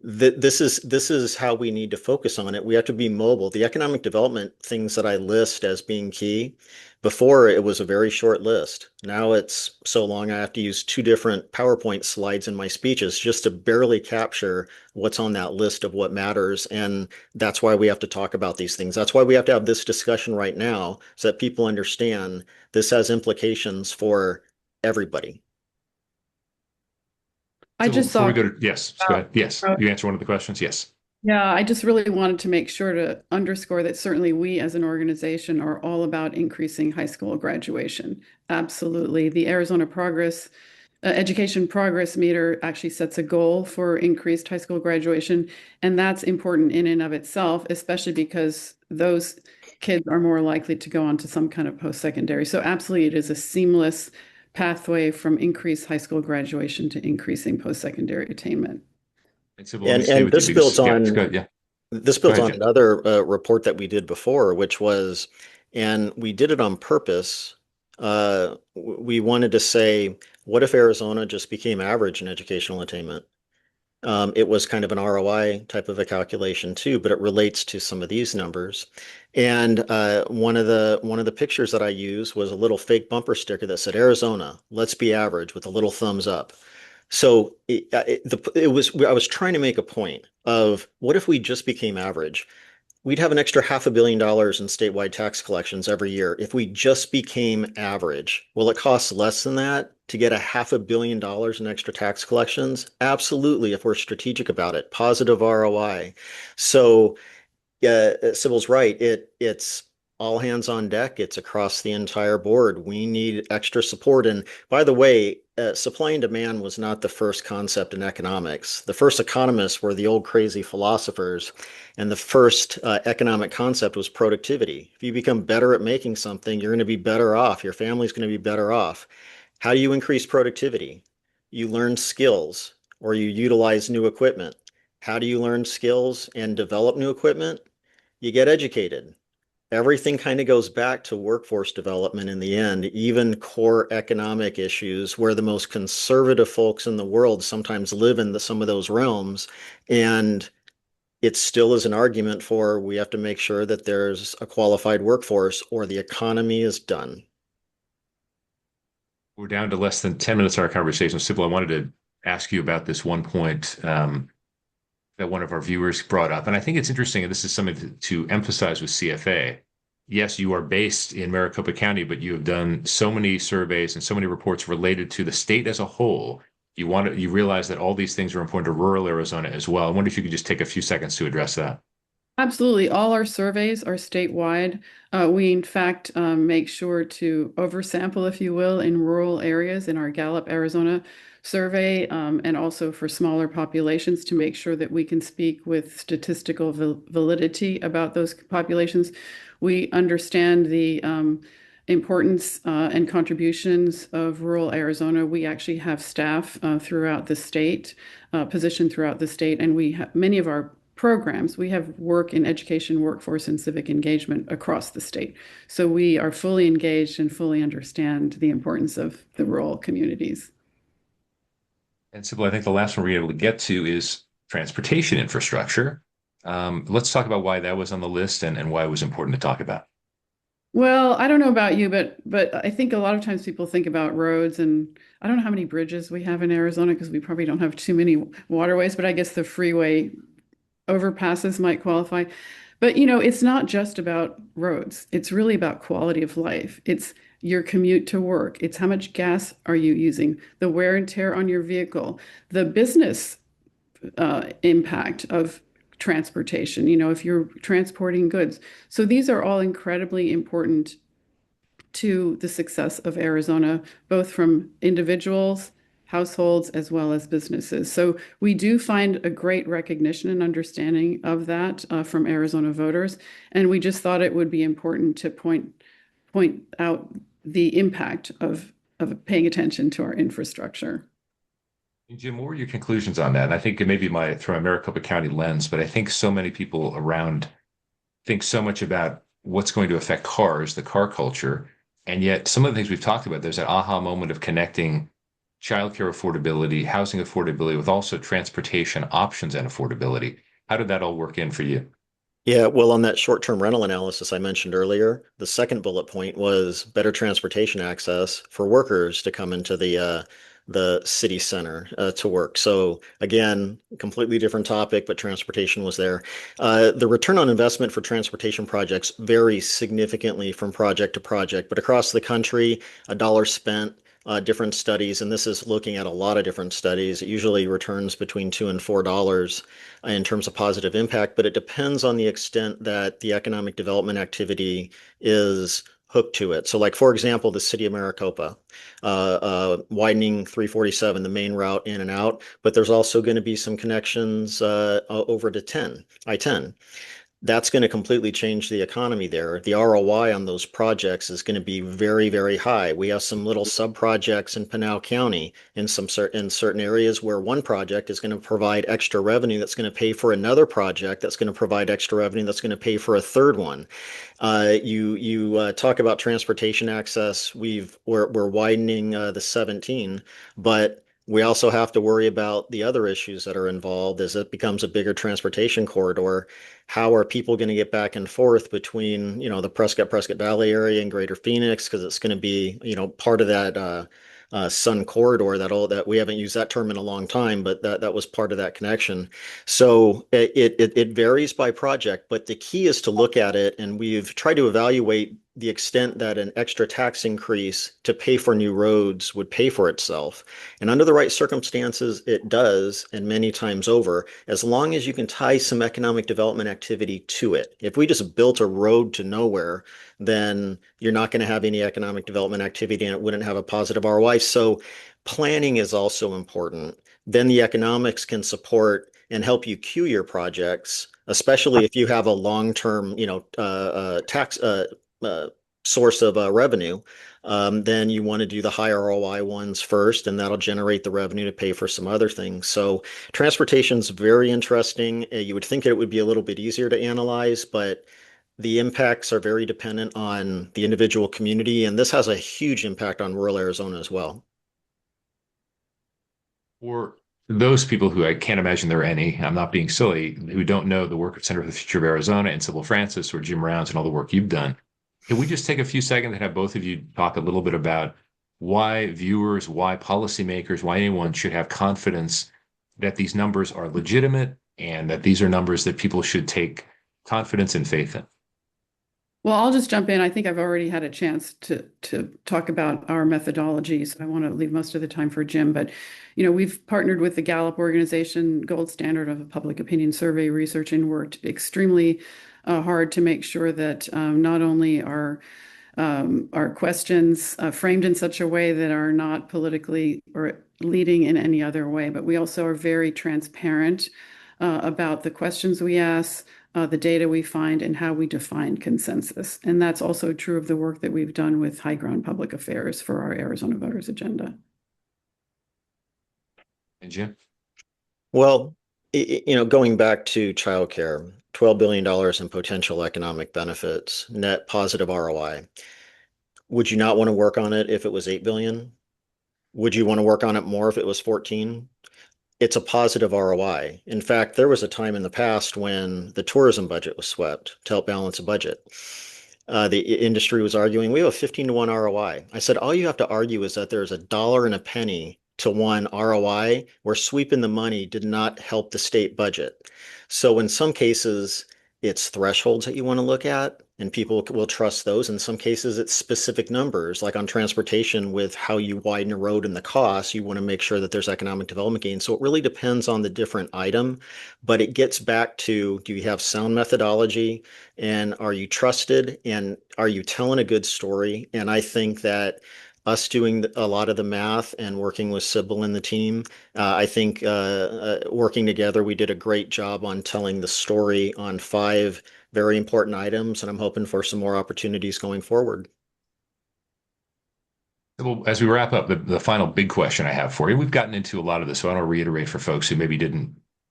this is how we need to focus on it. We have to be mobile. The economic development things that I list as being key, before it was a very short list. Now it's so long I have to use 2 different PowerPoint slides in my speeches just to barely capture what's on that list of what matters. And that's why we have to talk about these things. That's why we have to have this discussion right now so that people understand this has implications for everybody. I So just before we thought, go to, yes, go ahead. Yes, uh, you answer one of the questions. Yes. yeah, I just really wanted to make sure to underscore that certainly we as an organization are all about increasing high school graduation. Absolutely. The Arizona Education Progress Meter actually sets a goal for increased high school graduation, and that's important in and of itself, especially because those kids are more likely to go on to some kind of post-secondary. So absolutely, it is a seamless pathway from increased high school graduation to increasing post-secondary attainment. And so let me And stay and with you this builds because, yeah, go on ahead. Yeah, this go builds ahead, on Jim. another report that we did before, which was, and we did it on purpose. We wanted to say, what if Arizona just became average in educational attainment? It was kind of an ROI type of a calculation too, but it relates to some of these numbers. And one of the pictures that I used was a little fake bumper sticker that said Arizona, let's be average with a little thumbs up. So I was trying to make a point of what if we just became average? We'd have an extra $500 million in statewide tax collections every year if we just became average. Will it cost less than that to get a $500 million in extra tax collections? Absolutely, if we're strategic about it. Positive ROI. So yeah, Sybil's right. It's all hands on deck. It's across the entire board. We need extra support. And by the way, supply and demand was not the first concept in economics. The first economists were the old crazy philosophers, and the first economic concept was productivity. If you become better at making something, you're going to be better off. Your family's going to be better off. How do you increase productivity? You learn skills or you utilize new equipment. How do you learn skills and develop new equipment? You get educated. Everything kind of goes back to workforce development in the end, even core economic issues where the most conservative folks in the world sometimes live in some of those realms. And it still is an argument for we have to make sure that there's a qualified workforce or the economy is done. We're down to less than 10 minutes of our conversation. Sybil, I wanted to ask you about this one point that one of our viewers brought up. And I think it's interesting, and this is something to emphasize with CFA. Yes, you are based in Maricopa County, but you have done so many surveys and so many reports related to the state as a whole. You realize that all these things are important to rural Arizona as well. I wonder if you could just take a few seconds to address that. Absolutely. All our surveys are statewide. We, in fact, make sure to oversample, if you will, in rural areas in our Gallup, Arizona survey, and also for smaller populations to make sure that we can speak with statistical validity about those populations. We understand the importance and contributions of rural Arizona. We actually have staff throughout the state, positioned throughout the state, and we have many of our programs. We have work in education, workforce, and civic engagement across the state. So we are fully engaged and fully understand the importance of the rural communities. And Sybil, I think the last one we're able to get to is transportation infrastructure. Let's talk about why that was on the list and why it was important to talk about. Well, I don't know about you, but I think a lot of times people think about roads, and I don't know how many bridges we have in Arizona because we probably don't have too many waterways, but I guess the freeway overpasses might qualify. But it's not just about roads. It's really about quality of life. It's your commute to work. It's how much gas are you using, the wear and tear on your vehicle, the business impact of transportation, if you're transporting goods. So these are all incredibly important to the success of Arizona, both from individuals, households, as well as businesses. So we do find a great recognition and understanding of that from Arizona voters. And we just thought it would be important to point out the impact of paying attention to our infrastructure. Jim, what were your conclusions on that? And I think it may be through a Maricopa County lens, but I think so many people around think so much about what's going to affect cars, the car culture. And yet some of the things we've talked about, there's that aha moment of connecting childcare affordability, housing affordability with also transportation options and affordability. How did that all work in for you? Yeah, well, on that short-term rental analysis I mentioned earlier, the second bullet point was better transportation access for workers to come into the city center to work. So again, completely different topic, but transportation was there. The return on investment for transportation projects varies significantly from project to project, but across the country, a dollar spent different studies, and this is looking at a lot of different studies. It usually returns between $2 and $4 in terms of positive impact, but it depends on the extent that the economic development activity is hooked to it. So like, for example, the city of Maricopa, widening 347, the main route in and out, but there's also going to be some connections over to I-10. That's going to completely change the economy there. The ROI on those projects is going to be very, very high. We have some little sub projects in Pinal County in certain areas where one project is going to provide extra revenue that's going to pay for another project that's going to provide extra revenue that's going to pay for a third one. You talk about transportation access. We're widening the 17, but we also have to worry about the other issues that are involved as it becomes a bigger transportation corridor. How are people going to get back and forth between, the Prescott Valley area and Greater Phoenix? Because it's going to be, part of that Sun corridor that we haven't used that term in a long time, but that was part of that connection. So it varies by project, but the key is to look at it, and we've tried to evaluate the extent that an extra tax increase to pay for new roads would pay for itself. And under the right circumstances, it does, and many times over, as long as you can tie some economic development activity to it. If we just built a road to nowhere, then you're not going to have any economic development activity and it wouldn't have a positive ROI. So planning is also important. Then the economics can support and help you queue your projects, especially if you have a long-term, tax source of revenue. then you want to do the high ROI ones first, and that'll generate the revenue to pay for some other things. So transportation's very interesting. You would think it would be a little bit easier to analyze, but the impacts are very dependent on the individual community, and this has a huge impact on rural Arizona as well. For those people who I can't imagine there are any, I'm not being silly, who don't know the work at Center for the Future of Arizona and Sybil Francis or Jim Rounds and all the work you've done, can we just take a few seconds and have both of you talk a little bit about why viewers, why policymakers, why anyone should have confidence that these numbers are legitimate and that these are numbers that people should take confidence and faith in? Well, I'll just jump in. I think I've already had a chance to talk about our methodologies. I want to leave most of the time for Jim, but we've partnered with the Gallup organization, gold standard of public opinion survey research, and worked extremely hard to make sure that not only are our questions framed in such a way that are not politically or leading in any other way, but we also are very transparent about the questions we ask, the data we find, and how we define consensus. And that's also true of the work that we've done with High Ground Public Affairs for our Arizona Voters Agenda. And Jim? Well, going back to childcare, $12 billion in potential economic benefits, net positive ROI. Would you not want to work on it if it was 8 billion? Would you want to work on it more if it was 14? It's a positive ROI. In fact, there was a time in the past when the tourism budget was swept to help balance a budget. The industry was arguing, we have a 15 to 1 ROI. I said, all you have to argue is that there's a dollar and a penny to 1 ROI where sweeping the money did not help the state budget. So in some cases, it's thresholds that you want to look at, and people will trust those. In some cases, it's specific numbers, like on transportation with how you widen a road and the cost. You want to make sure that there's economic development gain. So it really depends on the different item, but it gets back to, do you have sound methodology, and are you trusted, and are you telling a good story? And I think that us doing a lot of the math and working with Sybil and the team, I think working together, we did a great job on telling the story on 5 very important items, and I'm hoping for some more opportunities going forward. Well, as we wrap up, the final big question I have for you, we've gotten into a lot of this, so I want to reiterate for folks who maybe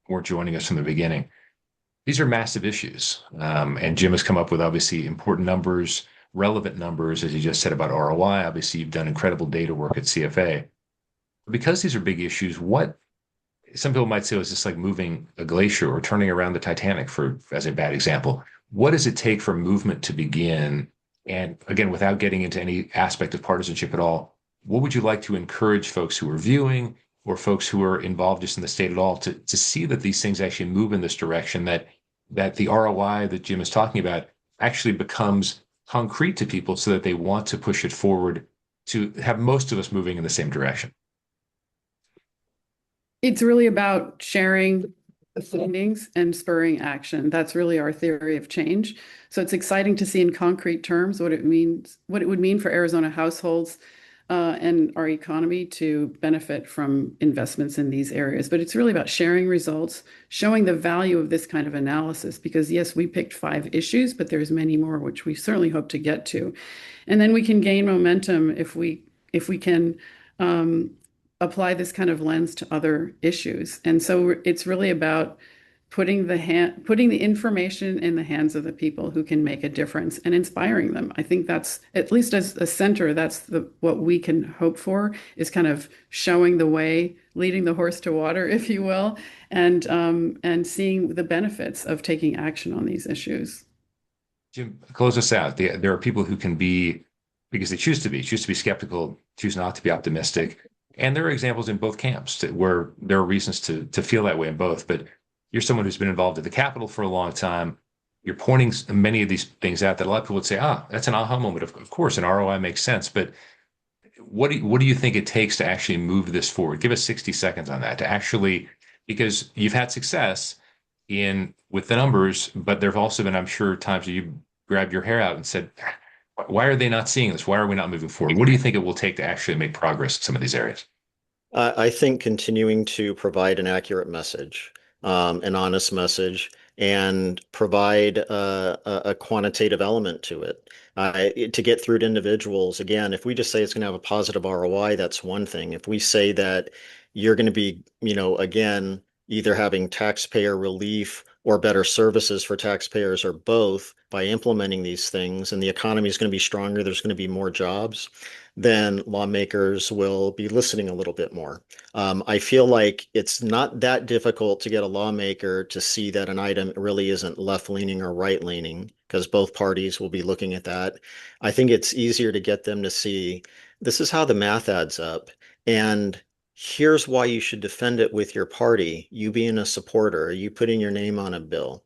weren't joining us from the beginning. These are massive issues. And Jim has come up with obviously important numbers, relevant numbers, as you just said about ROI. Obviously, you've done incredible data work at CFA. Because these are big issues, what some people might say is just like moving a glacier or turning around the Titanic, as a bad example. What does it take for movement to begin? And again, without getting into any aspect of partisanship at all, what would you like to encourage folks who are viewing or folks who are involved just in the state at all to see that these things actually move in this direction, that the ROI that Jim is talking about actually becomes concrete to people so that they want to push it forward, to have most of us moving in the same direction? It's really about sharing the findings and spurring action. That's really our theory of change. So it's exciting to see in concrete terms what it means, what it would mean for Arizona households and our economy to benefit from investments in these areas. But it's really about sharing results, showing the value of this kind of analysis, because yes, we picked 5 issues, but there's many more, which we certainly hope to get to. And then we can gain momentum if we can apply this kind of lens to other issues. And so it's really about putting the information in the hands of the people who can make a difference and inspiring them. I think that's, at least as a center, that's what we can hope for, is kind of showing the way, leading the horse to water, if you will, and seeing the benefits of taking action on these issues. Jim, close us out. There are people who can be, because they choose to be skeptical, choose not to be optimistic. And there are examples in both camps where there are reasons to feel that way in both. But you're someone who's been involved at the Capitol for a long time. You're pointing many of these things out that a lot of people would say, that's an aha moment. Of course, an ROI makes sense. But what do you think it takes to actually move this forward? Give us 60 seconds on that, to actually, because you've had success with the numbers, but there have also been, I'm sure, times where you grabbed your hair out and said, why are they not seeing this? Why are we not moving forward? What do you think it will take to actually make progress in some of these areas? I think continuing to provide an accurate message, an honest message, and provide a quantitative element to it. To get through to individuals, again, if we just say it's going to have a positive ROI, that's one thing. If we say that you're going to be, again, either having taxpayer relief or better services for taxpayers or both by implementing these things, and the economy is going to be stronger, there's going to be more jobs, then lawmakers will be listening a little bit more. I feel like it's not that difficult to get a lawmaker to see that an item really isn't left-leaning or right-leaning, because both parties will be looking at that. I think it's easier to get them to see this is how the math adds up, and here's why you should defend it with your party, you being a supporter, you putting your name on a bill.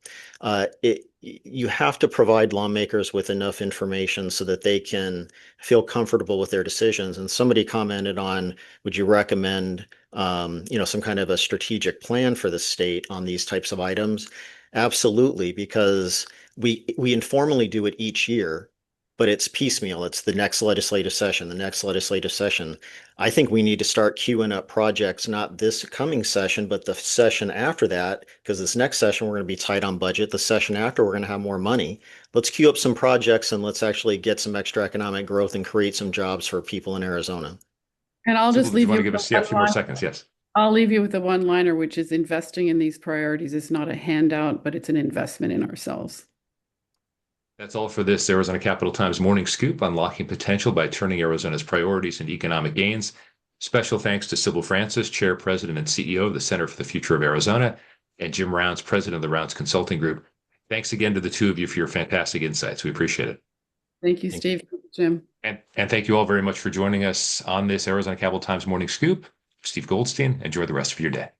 You have to provide lawmakers with enough information so that they can feel comfortable with their decisions. And somebody commented on, would you recommend, some kind of a strategic plan for the state on these types of items? Absolutely, because we informally do it each year, but it's piecemeal. It's the next legislative session, the next legislative session. I think we need to start queuing up projects, not this coming session, but the session after that, because this next session, we're going to be tight on budget. The session after, we're going to have more money. Let's queue up some projects and let's actually get some extra economic growth and create some jobs for people in Arizona. And I'll just Sybil, did you leave want you to give with us, the a few more one-liner. seconds? Yes. I'll leave you with the one-liner, which is investing in these priorities is not a handout, but it's an investment in ourselves. That's all for this Arizona Capital Times Morning Scoop, unlocking potential by turning Arizona's priorities into economic gains. Special thanks to Sybil Francis, Chair, President, and CEO of the Center for the Future of Arizona, and Jim Rounds, President of the Rounds Consulting Group. Thanks again to the two of you for your fantastic insights. We appreciate it. Thank you, Steve. Jim. And thank you all very much for joining us on this Arizona Capital Times Morning Scoop. Steve Goldstein, enjoy the rest of your day.